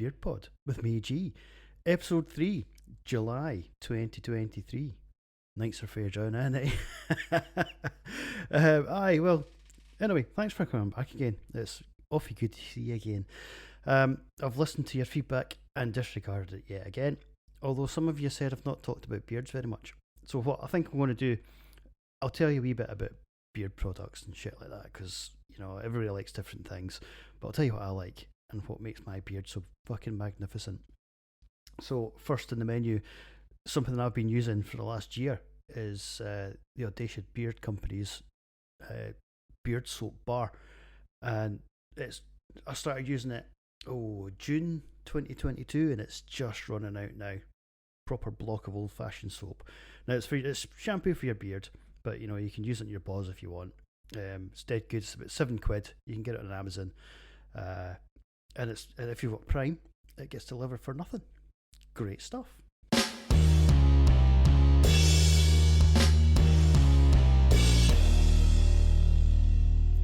Beard Pod with me, G. Episode 3, July 2023. Nights are fair down, ain't they? Well, anyway, thanks for coming back again. It's awfully good to see you again. I've listened to your feedback and disregarded it yet again, although some of you said I've not talked about beards very much. So what I think I'm going to do, I'll tell you a wee bit about beard products and shit like that, because, everybody likes different things, but I'll tell you what I like and what makes my beard so fucking magnificent. So first in the menu, something that I've been using for the last year is the Audacious Beard Company's beard soap bar, and I started using it June 2022, and it's just running out now. Proper block of old fashioned soap. Now it's shampoo for your beard, but you can use it in your balls if you want. It's dead good. It's about £7. You can get it on Amazon, and if you've got Prime, it gets delivered for nothing. Great stuff.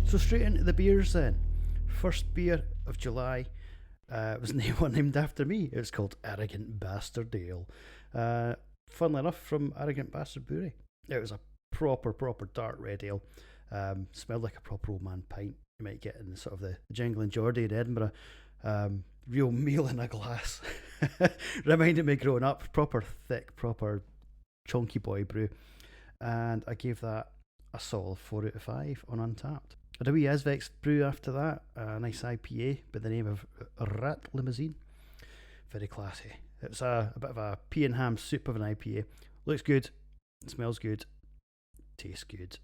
So straight into the beers then. First beer of July was named after me. It was called Arrogant Bastard Ale. Funnily enough, from Arrogant Bastard Brewery. It was a proper dark red ale. Smelled like a proper old man pint you might get in sort of the Jingling Geordie in Edinburgh. Real meal in a glass. Reminded me growing up. Proper thick, proper chunky boy brew. And I gave that a solid 4 out of 5 on Untapped. I had a wee Esvex brew after that, a nice IPA by the name of Rat Limousine. Very classy. It's a bit of a pea and ham soup of an IPA. Looks good, smells good, tastes good.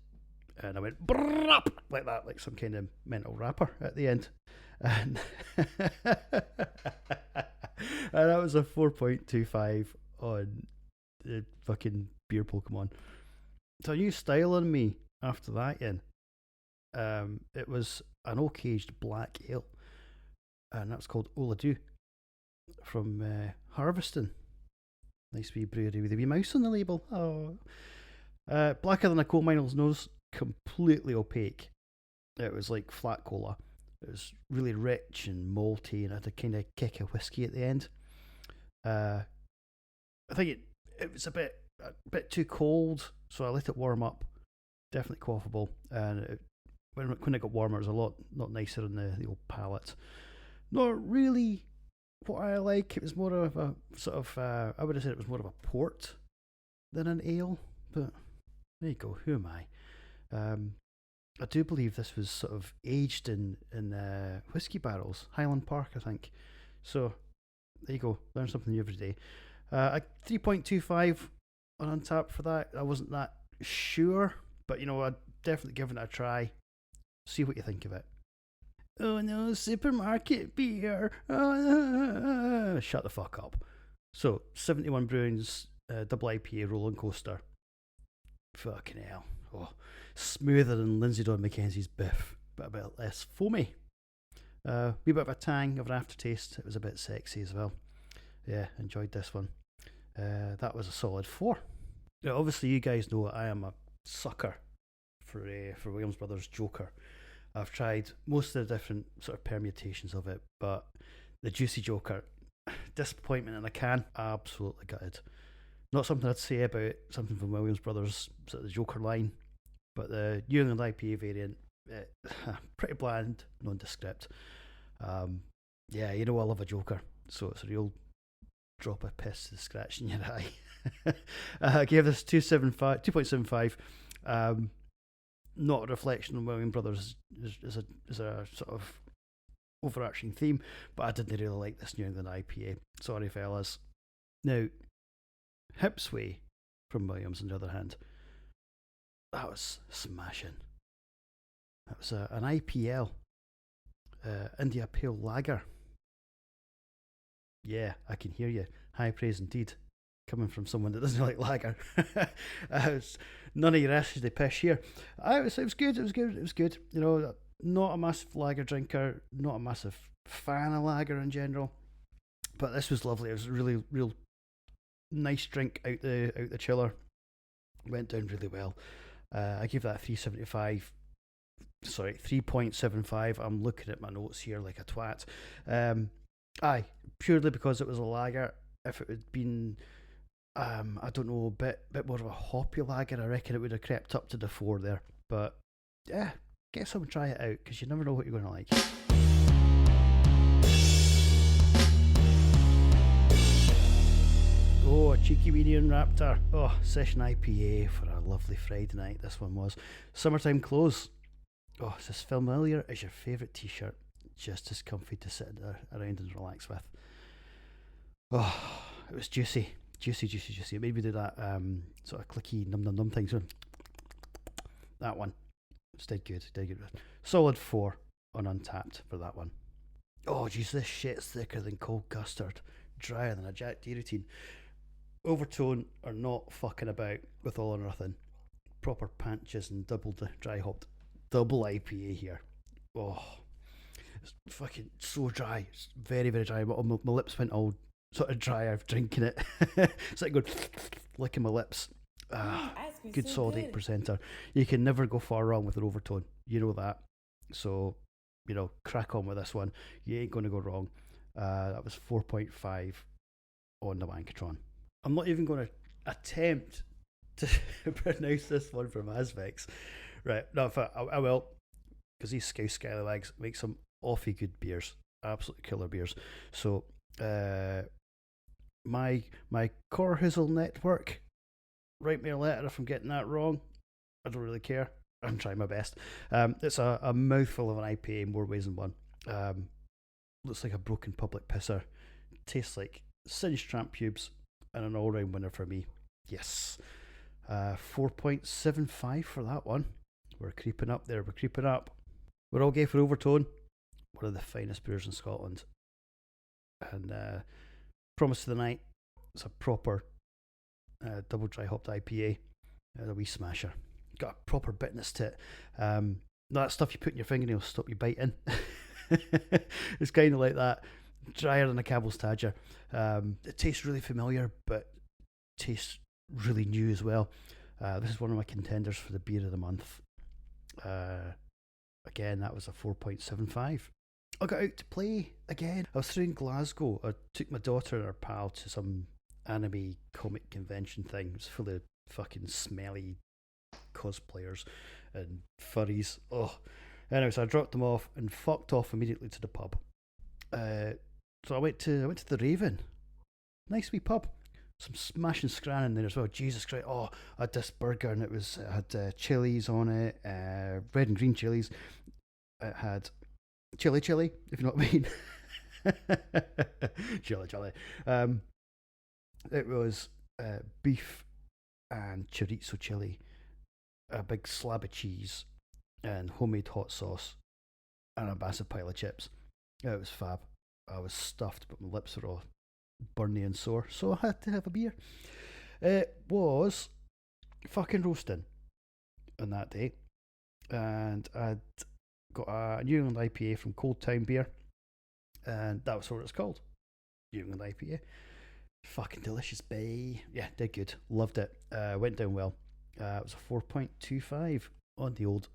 And I went brrrr like that, like some kind of mental rapper at the end. And, and that was a 4.25 on the fucking beer Pokemon. It's a new style on me after that, Ian. It was an oak-aged black ale, and that's called Oladu from Harveston. Nice wee brewery with a wee mouse on the label. Oh, blacker than a coal miner's nose, completely opaque. It was like flat cola. It was really rich and malty, and had a kind of kick of whiskey at the end. I think it was a bit too cold, so I let it warm up. Definitely quaffable, and when it got warmer, it was a lot nicer on the old palate. Not really what I like. It was more of a sort of, I would have said it was more of a port than an ale, but there you go. Who am I? I do believe this was sort of aged in whiskey barrels, Highland Park, I think. So there you go. Learn something new every day. A 3.25 on Untapped for that. I wasn't that sure, but I'd definitely given it a try. See what you think of it. Oh no, supermarket beer. Oh, shut the fuck up. So, 71 Brewing's double IPA Rolling Coaster. Fucking hell. Oh, smoother than Lindsay Dawn McKenzie's biff, but a bit less foamy. Wee bit of a tang of an aftertaste. It was a bit sexy as well. Yeah, enjoyed this one. That was a solid 4. Now, obviously, you guys know I am a sucker for Williams Brothers Joker. I've tried most of the different sort of permutations of it, but the Juicy Joker, disappointment in a can, absolutely gutted. Not something I'd say about something from Williams Brothers, sort of the Joker line, but the New England IPA variant, pretty bland, nondescript. Yeah, I love a Joker, so it's a real drop of piss to scratch in your eye. I gave this 2.75. Not a reflection on Williams Brothers as a sort of overarching theme, but I didn't really like this New England IPA. Sorry, fellas. Now, Hipsway from Williams, on the other hand, that was smashing. That was an IPL, India Pale Lager. Yeah, I can hear you. High praise indeed. Coming from someone that doesn't like lager. None of your asses they pish here. It was good. Not a massive lager drinker, not a massive fan of lager in general, but this was lovely. It was a real nice drink out the chiller. Went down really well. I gave that 3.75. I'm looking at my notes here like a twat. Aye, purely because it was a lager. If it had been, I don't know, a bit more of a hoppy lager, I reckon it would have crept up to the 4 there. But yeah, get some and try it out because you never know what you're going to like. Oh, a cheeky weenie and Raptor. Oh, session IPA for a lovely Friday night. This one was. Summertime clothes. Oh, it's as familiar as your favourite t-shirt. Just as comfy to sit around and relax with. Oh, it was juicy. Juicy, juicy, juicy. It made me do that sort of clicky num num num thing. So that one. It's dead good, dead good. Solid 4 on Untapped for that one. Oh, jeez, this shit's thicker than cold custard. Drier than a Jack D routine. Overtone are not fucking about with all or nothing. Proper panches and double dry hopped. Double IPA here. Oh, it's fucking so dry. It's very, very dry. My lips went all sort of dry after drinking it. It's like going licking my lips. Good so solid 8%er. You can never go far wrong with an Overtone. You know that. So, crack on with this one. You ain't going to go wrong. That was 4.5 on the Wankatron. I'm not even going to attempt to pronounce this one from Asvex. Right, no, I will. Because these Scouse Scallywags make some awfully good beers. Absolutely killer beers. So, my Corhizzle network, write me a letter if I'm getting that wrong. I don't really care. I'm trying my best. It's a mouthful of an IPA in more ways than one. Looks like a broken public pisser. Tastes like singed tramp pubes, and an all-round winner for me. Yes. 4.75 for that one. We're creeping up there. We're creeping up. We're all gay for Overtone. One of the finest beers in Scotland. And Promise of the Night. It's a proper double dry hopped IPA. A wee smasher. Got a proper bitterness to it. That stuff you put in your fingernails stop you biting. It's kind of like that. Drier than a Campbell's Tadger. It tastes really familiar, but tastes really new as well. This is one of my contenders for the beer of the month. Again, that was a 4.75. I got out to play again. I was through in Glasgow. I took my daughter and her pal to some anime comic convention thing. It was full of fucking smelly cosplayers and furries. Oh, anyway, so I dropped them off and fucked off immediately to the pub. So I went to the Raven. Nice wee pub. Some smashing scran in there as well. Jesus Christ! Oh, I had this burger and it had chilies on it, red and green chilies. It had chili, if you know what I mean. Chili. It was beef and chorizo chili, a big slab of cheese, and homemade hot sauce, and a massive pile of chips. It was fab. I was stuffed, but my lips were all burny and sore, so I had to have a beer. It was fucking roasting on that day, and I'd got a New England IPA from Cold Town Beer, and that was what it's called, New England IPA. Fucking delicious, bae. Yeah, did good. Loved it. Went down well. It was a 4.25 on the old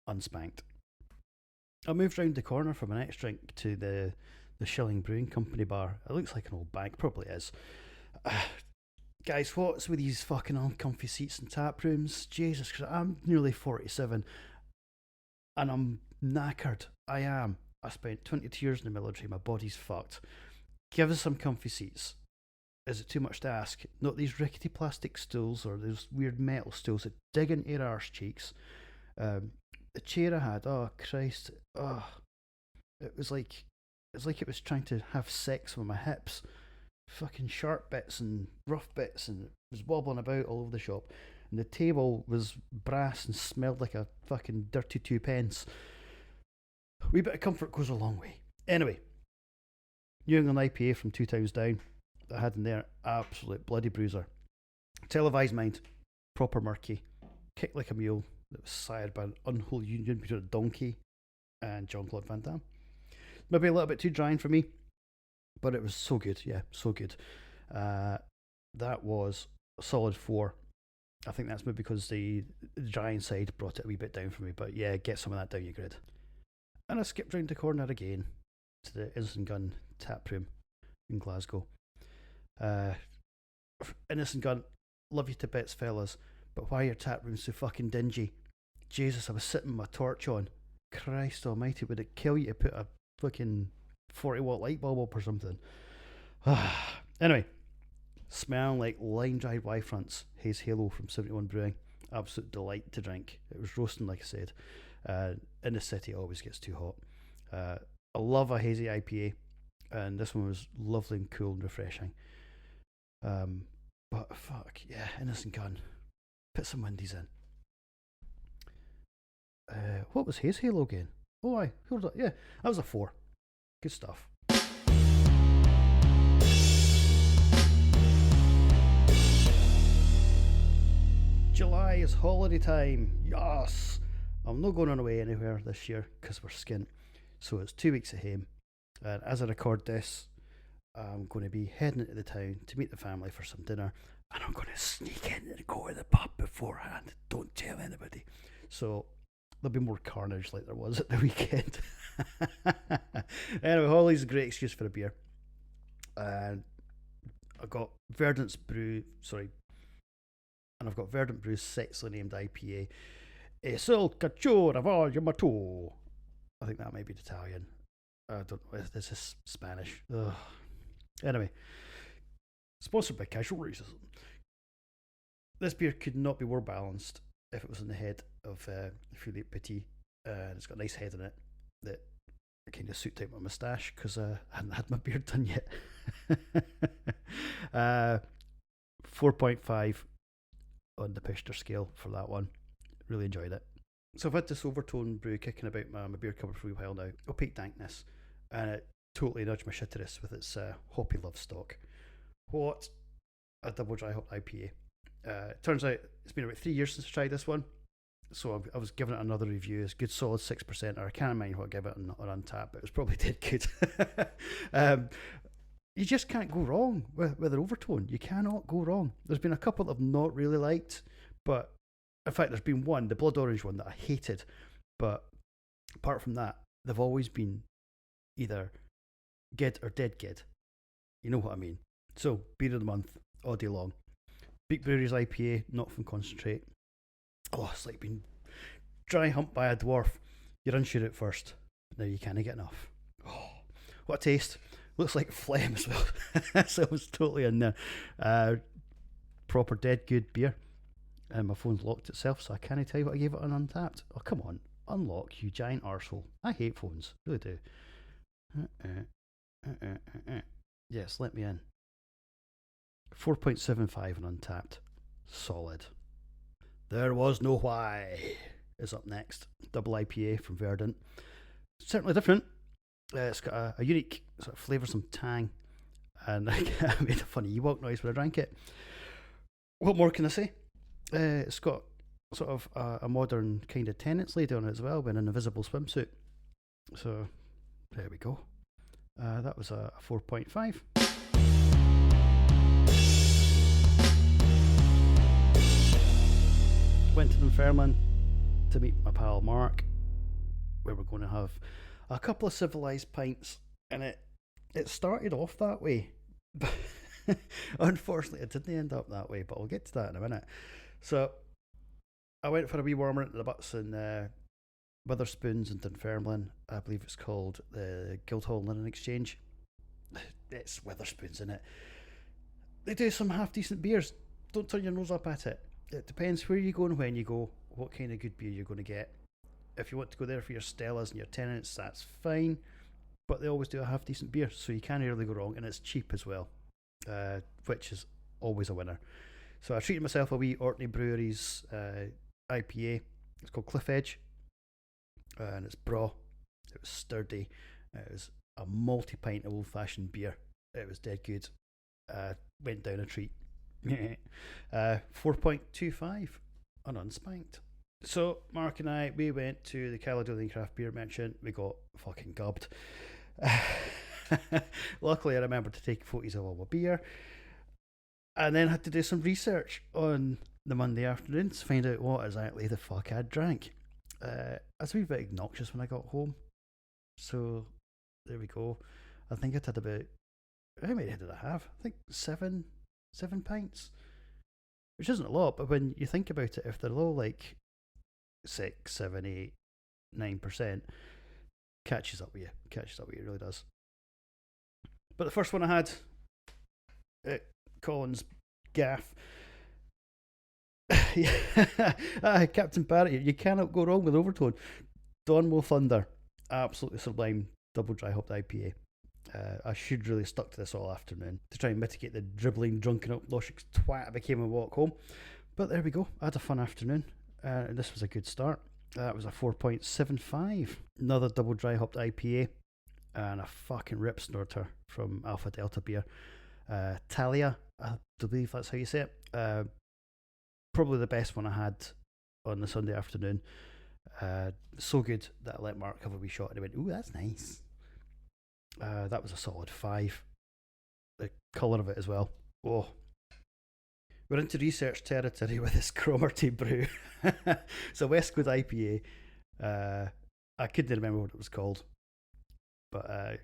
unspanked. I moved round the corner from an next drink to the Shilling Brewing Company bar. It looks like an old bank, probably is. Guys, what's with these fucking uncomfy seats and tap rooms? Jesus Christ, I'm nearly 47 and I'm knackered. I am. I spent 22 years in the military, my body's fucked. Give us some comfy seats. Is it too much to ask? Not these rickety plastic stools or those weird metal stools that dig into your arse cheeks. The chair I had, oh Christ, it was like it was trying to have sex with my hips. Fucking sharp bits and rough bits, and it was wobbling about all over the shop. And the table was brass and smelled like a fucking dirty 2 pence. A wee bit of comfort goes a long way. Anyway, New England IPA from 2 Towns Down that I had in there, absolute bloody bruiser. Televised mind, proper murky, kicked like a mule that was sired by an unholy union between a donkey and Jean-Claude Van Damme. Maybe a little bit too drying for me, but it was so good. Yeah, so good. That was a solid 4. I think that's maybe because the drying side brought it a wee bit down for me, but yeah, get some of that down your grid. And I skipped round the corner again to the Innocent Gun tap room in Glasgow. Uh, Innocent Gun, love you to bits, fellas, but why are your tap rooms so fucking dingy? Jesus, I was sitting with my torch on. Christ almighty, would it kill you to put a fucking 40-watt light bulb up or something? Anyway, smelling like lime-dried Y-fronts, Haze Halo from 71 Brewing. Absolute delight to drink. It was roasting, like I said. In the city, it always gets too hot. I love a hazy IPA, and this one was lovely and cool and refreshing. But fuck, yeah, Innocent Gun. Put some Windies in. What was Haze Halo again? Oh, aye, hold on. Yeah, that was a 4. Good stuff. July is holiday time. Yes! I'm not going on away anywhere this year because we're skint. So it's 2 weeks at home. And as I record this, I'm going to be heading into the town to meet the family for some dinner. And I'm going to sneak in and go to the pub beforehand. Don't tell anybody. So there'll be more carnage like there was at the weekend. Anyway, Holly's a great excuse for a beer. And I've got Verdant's Brew, and I've got Verdant Brew's sexily named IPA. Sul Cacciora Voglio. I think that might be Italian. I don't know. This is Spanish. Ugh. Anyway, sponsored by Casual Racism. This beer could not be more balanced if it was in the head of Philippe Petit. It's got a nice head in it that kind of suit out my moustache because I hadn't had my beard done yet. 4.5 on the Pishter scale for that one. Really enjoyed it. So I've had this overtone brew kicking about my beer cupboard for a while now. Opaque dankness. And it totally nudged my shitterus with its hoppy love stock. What a double dry hop IPA. Turns out it's been about 3 years since I tried this one. So I was giving it another review. It's good solid 6%, or I can't mind what I gave it on Untappd, but it was probably dead good. You just can't go wrong with an overtone. You cannot go wrong. There's been a couple that I've not really liked, but in fact there's been one, the blood orange one, that I hated. But apart from that, they've always been either good or dead good. You know what I mean? So, beer of the month, all day long. Beak Brewery's IPA, not from concentrate. Oh, it's like being dry humped by a dwarf. You're unsure at first, but now you can't get enough. Oh, what a taste. Looks like phlegm as well. So it was totally in there. Proper dead good beer. And my phone's locked itself, so I can't tell you what I gave it on Untappd. Oh, come on. Unlock, you giant arsehole. I hate phones. Really do. Yes, let me in. 4.75 on Untappd. Solid. There Was No Why is up next. Double IPA from Verdant. Certainly different. It's got a unique sort of flavoursome tang, and I made a funny Ewok noise when I drank it. What more can I say? It's got sort of a modern kind of tenants laid on it as well, with an invisible swimsuit. So there we go. That was a 4.5. Went to Dunfermline to meet my pal Mark, where we're going to have a couple of civilised pints, and it started off that way, but unfortunately it didn't end up that way, but I'll get to that in a minute. So I went for a wee warmer into the butts in Witherspoons in Dunfermline. I believe it's called the Guildhall Linen Exchange. It's Witherspoons, innit? They do some half decent beers. Don't turn your nose up at it. It depends where you go and when you go, what kind of good beer you're going to get. If you want to go there for your Stellas and your Tenants, that's fine. But they always do a half decent beer, so you can't really go wrong, and it's cheap as well, which is always a winner. So I treated myself a wee Orkney Brewery's IPA. It's called Cliff Edge, and it's braw. It was sturdy. It was a multi-pint of old-fashioned beer. It was dead good. Went down a treat. 4.25 on Unspanked. So Mark and I, we went to the Caledonian Craft Beer Merchant. We got fucking gubbed. Luckily I remembered to take photos of all my beer, and then had to do some research on the Monday afternoon to find out what exactly the fuck I'd drank. I was a wee bit obnoxious when I got home, so There we go. I think I had about, how many did I have? I think seven pints, which isn't a lot, but when you think about it, if they're low like 6, 7, 8, 9%, catches up with you. Catches up with you, it really does. But the first one I had at Colin's gaff, Captain Parrot, you cannot go wrong with Overtone. Dawnwell Thunder, absolutely sublime double dry hopped IPA. I should really stuck to this all afternoon to try and mitigate the dribbling, drunken, obnoxious twat I became on walk home. But there we go. I had a fun afternoon, and this was a good start. That was a 4.75. Another double dry hopped IPA, and a fucking rip snorter from Alpha Delta Beer. Talia, I believe that's how you say it. Probably the best one I had on the Sunday afternoon. So good that I let Mark have a wee shot and he went, ooh, that's nice. That was a solid 5. The colour of it as well. Oh. We're into research territory with this Cromarty brew. It's a West Coast IPA. I couldn't remember what it was called. But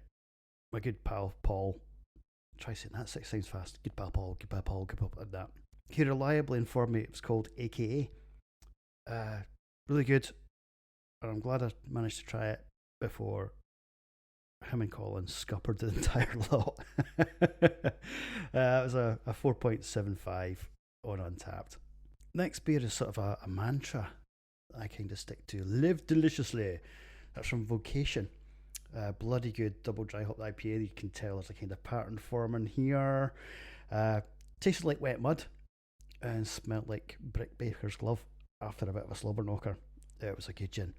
my good pal Paul, try saying that 6 times fast. Good pal Paul, like that. He reliably informed me it was called AKA. Really good. And I'm glad I managed to try it before him and Colin scuppered the entire lot. It was a 4.75 on Untapped. Next beer is sort of a mantra that I kind of stick to. Live deliciously. That's from Vocation. Bloody good double dry hop IPA. You can tell there's a kind of pattern forming here. Tasted like wet mud and smelled like Brick Baker's glove after a bit of a slobber knocker. It was a good gin.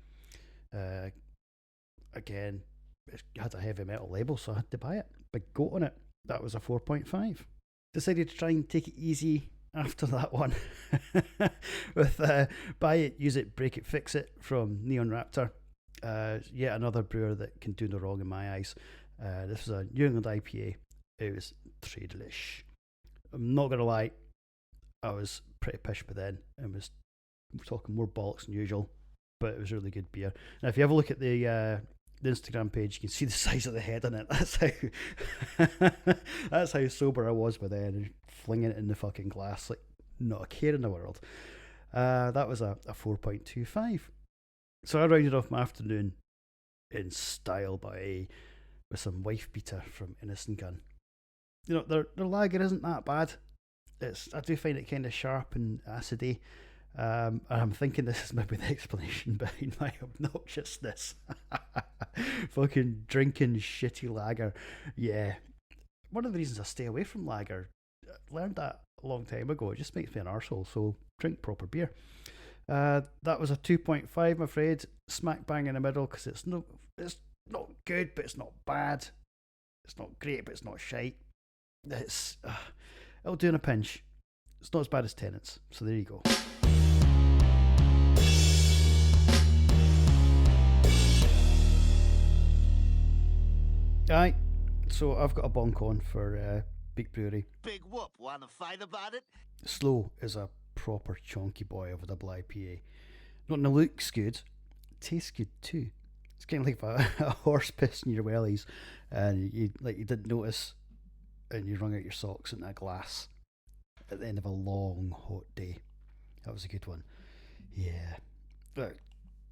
Again, it had a heavy metal label, so I had to buy it. Big goat on it. That was a 4.5. Decided to try and take it easy after that one with Buy It, Use It, Break It, Fix It from Neon Raptor. Yet another brewer that can do no wrong in my eyes. This was a New England IPA. It was très delish. I'm not going to lie, I was pretty pissed by then and was talking more bollocks than usual, but it was really good beer. Now, if you have a look at the Instagram page, you can see the size of the head on it. That's how sober I was by then, and flinging it in the fucking glass like not a care in the world. That was a 4.25. So I rounded off my afternoon in style with some wife beater from Innocent Gun. You know, their lager isn't that bad. I do find it kind of sharp and acidy. And I'm thinking this is maybe the explanation behind my obnoxiousness. Fucking drinking shitty lager. Yeah. One of the reasons I stay away from lager, I learned that a long time ago. It just makes me an arsehole, so drink proper beer. That was a 2.5, I'm afraid. Smack bang in the middle, because it's not good, but it's not bad. It's not great, but it's not shite. It'll do in a pinch. It's not as bad as Tenants, so there you go. Aye, so I've got a bonk on for Big Brewery. Big whoop, wanna fight about it? Slow is a proper chonky boy of a double IPA. Not only looks good, tastes good too. It's kind of like a horse pissing your wellies, and you didn't notice, and you wrung out your socks in a glass at the end of a long hot day. That was a good one. Yeah,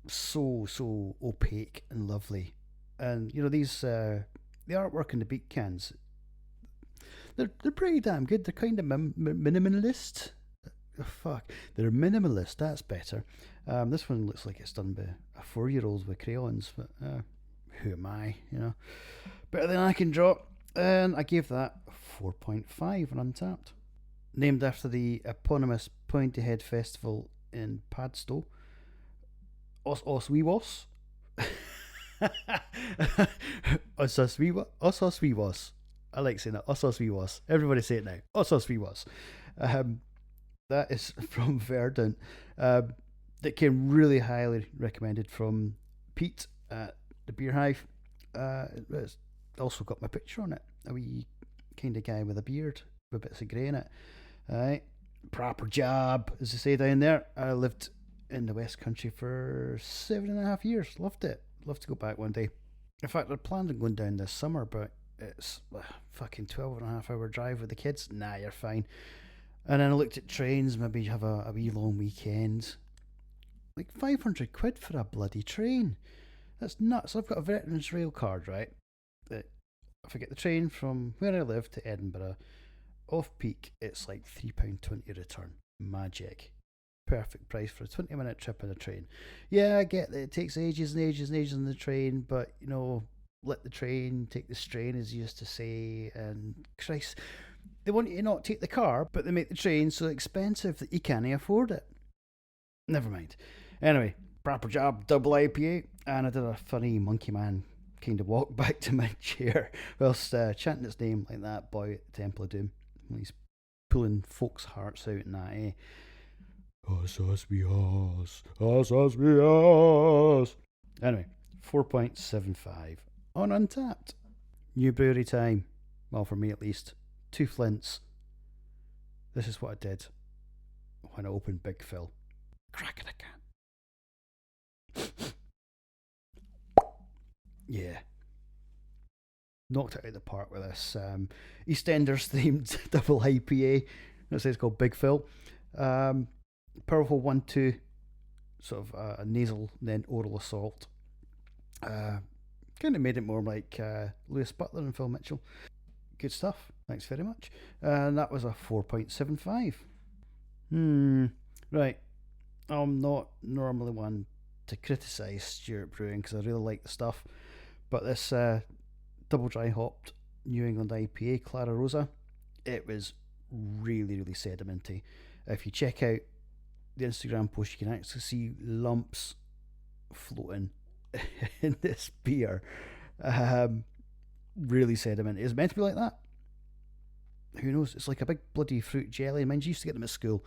so opaque and lovely, and you know these the artwork in the beak cans. They're pretty damn good. They're kind of minimalist. They're minimalist. That's better. This one looks like it's done by a 4-year-old with crayons, but who am I? You know, better than I can draw. And I gave that 4.5 on Untapped. Named after the eponymous Pointy Head Festival in Padstow. Oswiwas. Oswiwas. I like saying that. Oswiwas. Everybody say it now. Oswiwas. That is from Verdant. That came really highly recommended from Pete at the Beer Hive. It's also got my picture on it. A wee kind of guy with a beard with bits of grey in it. Aye. Proper job, as they say down there. I lived in the West Country for 7.5 years. Loved it. Love to go back one day. In fact, I planned on going down this summer, but it's a fucking 12.5 hour drive with the kids. Nah, you're fine. And then I looked at trains, maybe have a wee long weekend. Like 500 quid for a bloody train. That's nuts. I've got a Veterans Rail card, right? That if I get the train from where I live to Edinburgh, off peak, it's like £3.20 return. Magic. Perfect price for a 20-minute trip on a train. Yeah, I get that it takes ages and ages and ages on the train, but let the train take the strain, as you used to say. And Christ, they want you to not take the car, but they make the train so expensive that you can't afford it. Never mind. Anyway, proper job, double IPA, and I did a funny monkey man kind of walk back to my chair whilst chanting its name like that boy at the Temple of Doom. He's pulling folks' hearts out in that, eh? Us, us, be us. Us, us, be us. Anyway, 4.75 on Untapped. New brewery time. Well, for me at least. 2 flints. This is what I did when I opened Big Phil. Crack it again. Yeah. Knocked it out of the park with this EastEnders themed double IPA. It's called Big Phil. Powerful 1-2, sort of a nasal then oral assault. Kind of made it more like Lewis Butler and Phil Mitchell. Good stuff. Thanks very much. And that was a 4.75. Right. I'm not normally one to criticise Stewart Brewing because I really like the stuff, but this double dry hopped New England IPA Clara Rosa, it was really, really sedimenty. If you check out the Instagram post, you can actually see lumps floating in this beer. Really sedimenty. Is it meant to be like that? Who knows? It's like a big bloody fruit jelly. Mind you used to get them at school.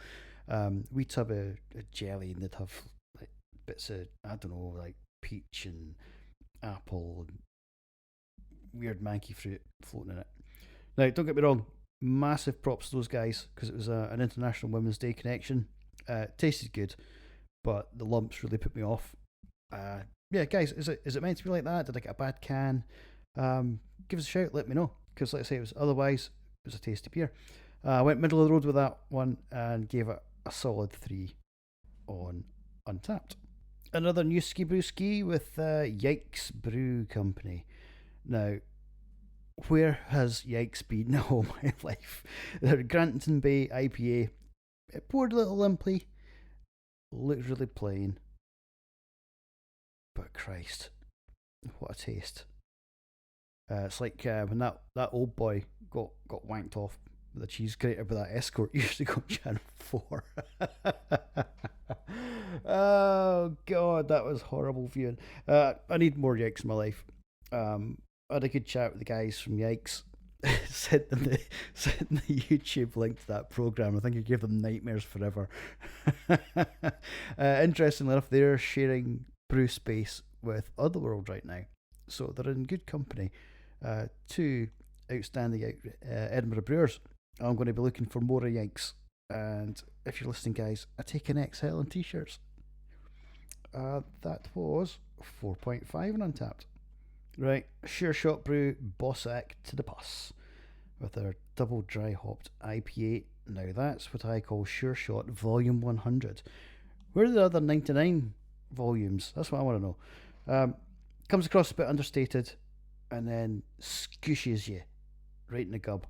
We'd have a jelly and they'd have like bits of, I don't know, like peach and apple and weird manky fruit floating in it. Now, don't get me wrong, massive props to those guys because it was an International Women's Day connection. Tasted good, but the lumps really put me off. Yeah, guys, is it meant to be like that? Did I get a bad can? Give us a shout, let me know, because like I say, it was a tasty beer. I went middle of the road with that one and gave it a solid 3 on Untapped. Another new ski brewski with Yikes Brew Company. Now, where has Yikes been all my life? Their Granton Bay IPA. It poured a little limply. Looked really plain. But Christ, what a taste. It's like when that old boy got wanked off with a cheese grater with that escort used to go Channel 4. Oh God, that was horrible viewing. I need more Yikes in my life. I had a good chat with the guys from Yikes. Sent them the YouTube link to that program. I think it gave them nightmares forever. Interestingly enough, they're sharing brew space with Otherworld right now, so they're in good company. 2 outstanding Edinburgh brewers. I'm going to be looking for more of Yikes, and if you're listening, guys, I take an XL on t-shirts. That was 4.5 on Untapped. Right, Sure Shot Brew Bossack to the bus with their double dry hopped IPA. Now that's what I call Sure Shot Volume 100. Where are the other 99 volumes? That's what I want to know. Comes across a bit understated and then scooshes you right in the gub,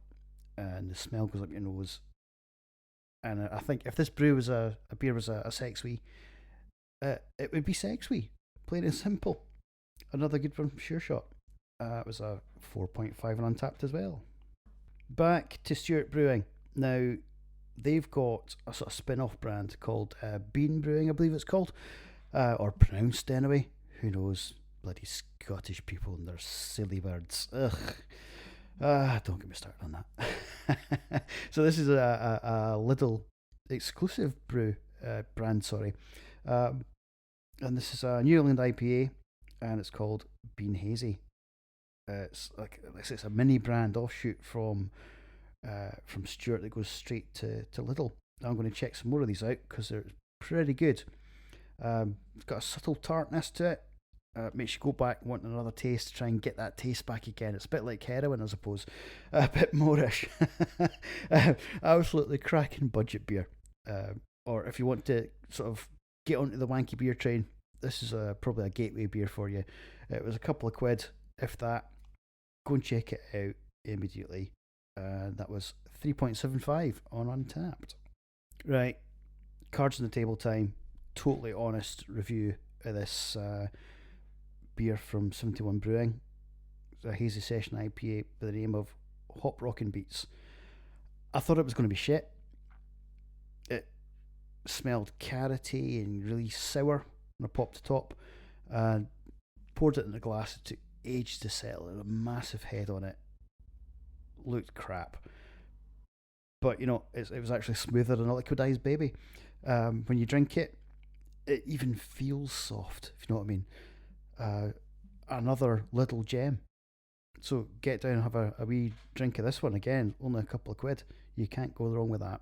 and the smell goes up your nose. And I think if this brew was a beer was a sex wee, it would be sex wee, plain and simple. Another good one from Sure Shot. It was a 4.5 on Untapped as well. Back to Stewart Brewing. Now, they've got a sort of spin-off brand called Bean Brewing, I believe it's called. Or pronounced anyway. Who knows? Bloody Scottish people and their silly words. Ugh. Don't get me started on that. So this is a Lidl exclusive brand, sorry. And this is a New England IPA, and it's called Bean Hazy. It's like it's a mini brand offshoot from Stewart that goes straight to Lidl. I'm going to check some more of these out because they're pretty good. It's got a subtle tartness to it, Makes you go back wanting another taste to try and get that taste back again. It's a bit like heroin, I suppose. A bit moreish. Absolutely cracking budget beer. Or if you want to sort of get onto the wanky beer train, this is probably a gateway beer for you. It was a couple of quid, if that. Go and check it out immediately. That was 3.75 on Untapped. Right, cards on the table time. Totally honest review of this beer from 71 Brewing. It's a hazy session IPA by the name of Hop Rockin' Beats. I thought it was going to be shit. It smelled carroty and really sour when I popped the top. Poured it in a glass. It took ages to settle. It had a massive head on it. Looked crap. But, it was actually smoother than a liquidized baby. When you drink it, it even feels soft, if you know what I mean. Another little gem. So get down and have a wee drink of this one again. Only a couple of quid. You can't go wrong with that.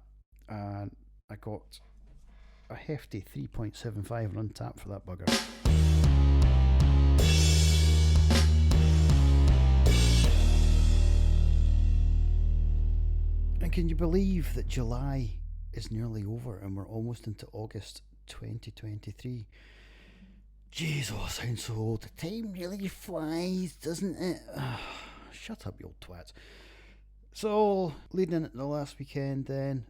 And I got a hefty 3.75 on tap for that bugger. And can you believe that July is nearly over and we're almost into August 2023? Jeez, oh, I sound so old. The time really flies, doesn't it? Shut up, you old twat. So, leading into the last weekend then,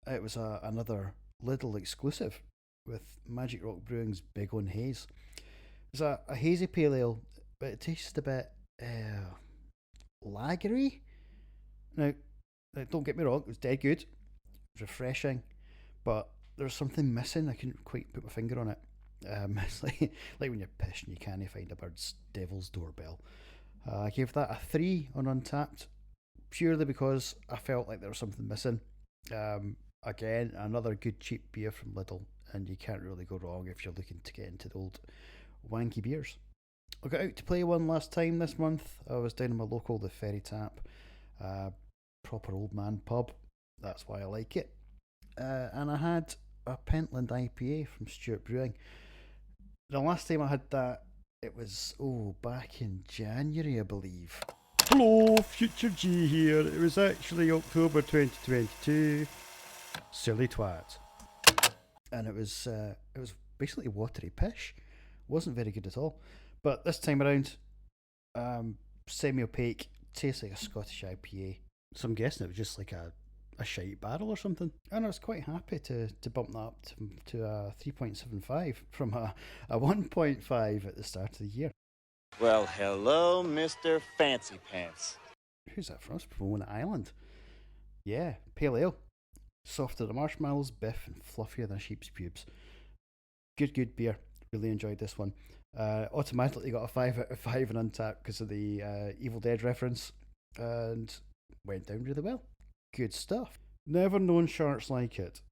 it was another Lidl exclusive with Magic Rock Brewing's Big on Haze. It's a hazy pale ale, but it tastes a bit lagery. Now, don't get me wrong, it was dead good. It was refreshing, but there's something missing. I couldn't quite put my finger on it. It's like when you're pissing, you can't find a bird's devil's doorbell. I gave that a 3 on Untapped, purely because I felt like there was something missing. Again, another good cheap beer from Lidl, and you can't really go wrong if you're looking to get into the old wanky beers. I got out to play one last time this month. I was down in my local, the Ferry Tap, proper old man pub. That's why I like it. And I had a Pentland IPA from Stewart Brewing. The last time I had that, it was, back in January, I believe. Hello, Future G here. It was actually October 2022. Silly twat. And it was basically watery pish. Wasn't very good at all. But this time around, semi-opaque, tastes like a Scottish IPA. So I'm guessing it was just like a shite barrel or something. And I was quite happy to bump that up to a 3.75 from a 1.5 at the start of the year. Well, hello, Mr. Fancy Pants. Who's that from? It's from Pomona Island. Yeah, pale ale. Softer than marshmallows, biff, and fluffier than sheep's pubes. Good beer. Really enjoyed this one. Automatically got a 5 out of 5 on Untapped because of the Evil Dead reference. And went down really well. Good stuff. Never known sharks like it.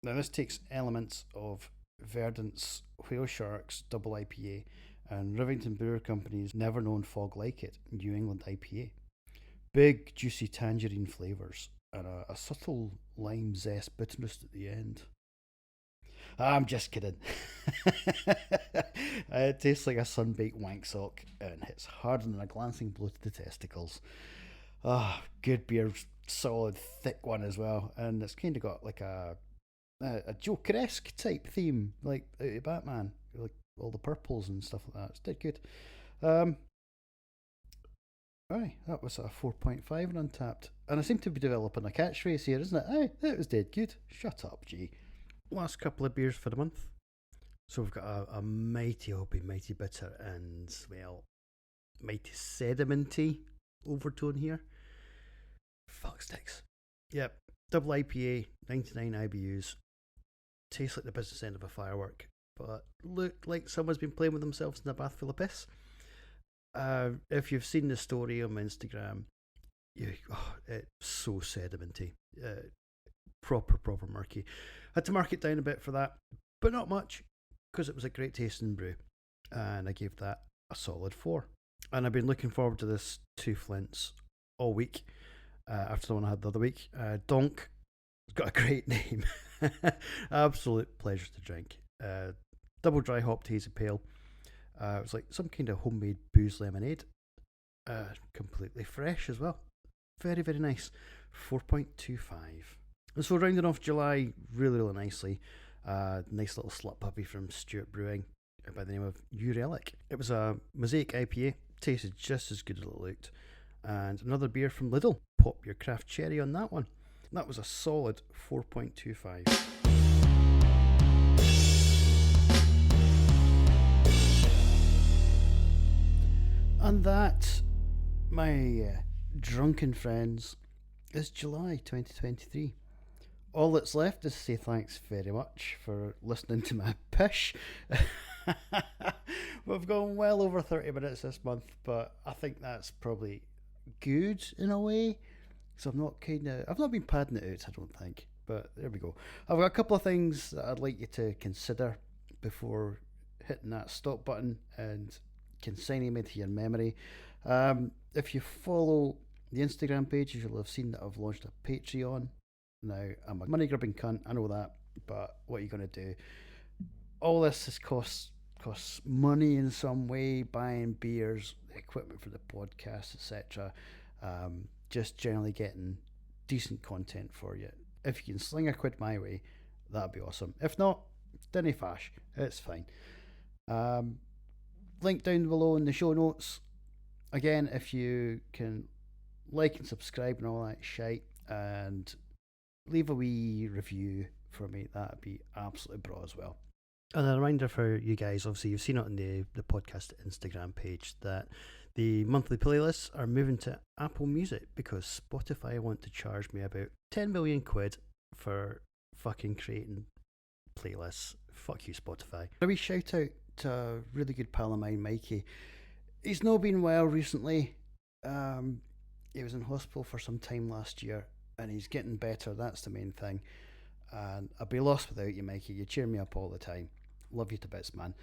Now this takes elements of Verdant's Whale Sharks Double IPA and Rivington Brewer Company's Never Known Fog Like It New England IPA. Big juicy tangerine flavours and a subtle lime zest bitterness at the end. I'm just kidding. It tastes like a sun-baked wank sock and hits harder than a glancing blow to the testicles. Good beer, solid, thick one as well, and it's kind of got like a Joker-esque type theme, like out of Batman, like all the purples and stuff like that. It's dead good. Aye, that was a 4.5 on Untapped, and I seem to be developing a catchphrase here, isn't it? Aye, that was dead good. Shut up, G. Last couple of beers for the month. So we've got a mighty hoppy, mighty bitter, and well, mighty sedimenty overtone here. Fuck sticks. Yep, double IPA, 99 IBUs. Tastes like the business end of a firework, but looked like someone's been playing with themselves in a bath full of piss. If you've seen the story on my Instagram, it's so sedimenty. Proper murky. Had to mark it down a bit for that, but not much, because it was a great tasting brew, and I gave that a solid 4. And I've been looking forward to this 2 Flints all week. After the one I had the other week, Donk has got a great name. Absolute pleasure to drink. Double dry hopped hazy pale. It was like some kind of homemade booze lemonade. Completely fresh as well. Very, very nice. 4.25. And so rounding off July really, really nicely. Nice little slut puppy from Stewart Brewing by the name of Urelic. It was a Mosaic IPA. Tasted just as good as it looked. And another beer from Lidl. Pop your craft cherry on that one. That was a solid 4.25. And that, my drunken friends, is July 2023. All that's left is to say thanks very much for listening to my pish. We've gone well over 30 minutes this month, but I think that's probably good in a way. So I've not been padding it out, I don't think. But there we go. I've got a couple of things that I'd like you to consider before hitting that stop button and consigning me to your memory. If you follow the Instagram page, you'll have seen that I've launched a Patreon. Now, I'm a money grubbing cunt, I know that, but what are you going to do? All this costs money in some way, buying beers, equipment for the podcast, etc. Just generally getting decent content for you. If you can sling a quid my way, that'd be awesome. If not, dinny fash, it's fine. Link down below in the show notes. Again, if you can like and subscribe and all that shite, and leave a wee review for me, that'd be absolutely bra as well. And a reminder for you guys, obviously you've seen it on the podcast Instagram page, that the monthly playlists are moving to Apple Music because Spotify want to charge me about 10 million quid for fucking creating playlists. Fuck you, Spotify. A wee shout out to a really good pal of mine, Mikey. He's not been well recently. He was in hospital for some time last year and he's getting better, that's the main thing. And I'd be lost without you, Mikey. You cheer me up all the time. Love you to bits, man.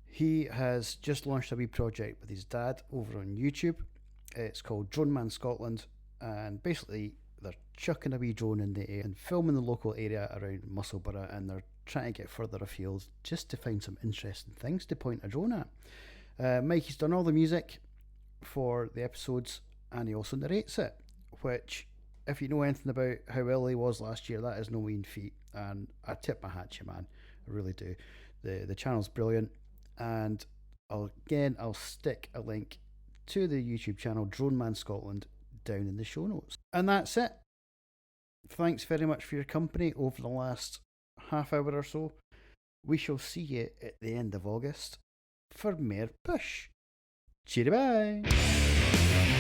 He has just launched a wee project with his dad over on YouTube. It's called Drone Man Scotland, and basically they're chucking a wee drone in the air and filming the local area around Musselburgh, and they're trying to get further afield just to find some interesting things to point a drone at. Mikey's done all the music for the episodes, and he also narrates it, which, if you know anything about how ill he was last year, that is no mean feat, and I tip my hat to you, man. I really do. The channel's brilliant, and I'll stick a link to the YouTube channel Drone Man Scotland down in the show notes. And that's it. Thanks very much for your company over the last half hour or so. We shall see you at the end of August for more push. Cheery bye.